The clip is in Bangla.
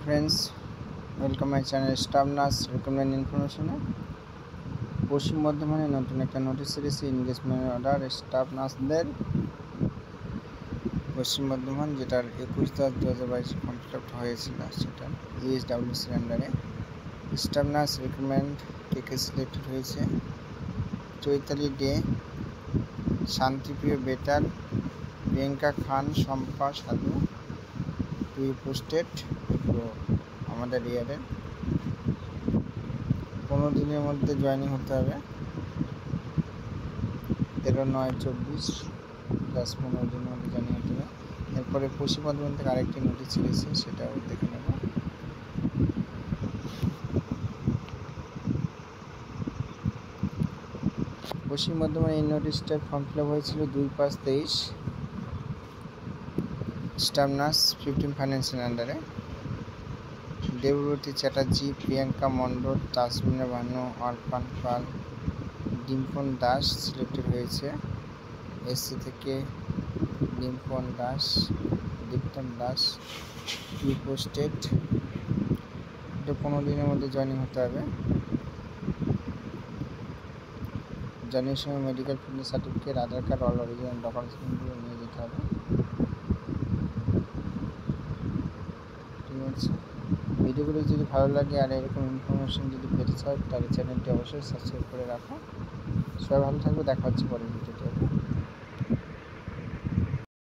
friends, welcome my channel Staff Nurse Recommend Information. পশ্চিম বর্ধমানে নতুন একটা নোটিশ এসেছে এনগেজমেন্ট অর্ডার স্টাফ নার্সদের পশ্চিম বর্ধমান, যেটার 21/10/2022 ফর্ম ফিল আপ হয়েছিল, সেটা ESWC আন্ডারে স্টাফ নার্স রিক্রুটমেন্ট কে সিলেক্টেড হয়েছে। চৈতালি ডে, শান্তিপ্রিয় বেতাল, প্রিয়াঙ্কা খান, শম্পা সাধু, টু পোস্টেড। এগুলো আমাদের ইয়ারের 15 দিনের মধ্যে জয়েনিং হতে হবে। 13/9/24 10-15 দিনের মধ্যে জয়েনিং হতে হবে। এরপরে পশ্চিম বর্ধমান থেকে আরেকটি নোটিশ ছেড়েছে, সেটাও দেখে নেব। পশ্চিম বর্ধমানে এই নোটিশটার ফর্ম ফিল আপ হয়েছিল 2/5/23 স্টাফ নার্স 15 ফাইন্যান্সিয়াল আন্ডারে। দেবব্রতী চ্যাটার্জি, প্রিয়াঙ্কা মণ্ডল, তাসমিনা বানু, অর্পান পাল, ডিম্পন দাস সিলেক্টেড হয়েছে। এসসি থেকে ডিম্পন দাস, দীপ্তন দাস, টু পোস্টেড। এটা 15 দিনের মধ্যে জয়েনিং হতে হবে। জয়েনিং সময় মেডিকেল ফিটনেস সার্টিফিকেট, আধার কার্ড, অল অরিজিনাল ডকুমেন্টসগুলো নিয়ে যেতে হবে। ঠিক আছে, ভিডিওগুলো যদি ভালো লাগে আর এরকম ইনফরমেশন যদি পেতে চাও তাহলে চ্যানেলটি অবশ্যই সাবস্ক্রাইব করে রাখো। সবাই ভালো থাকবে, দেখা হচ্ছে পরের ভিডিওতে।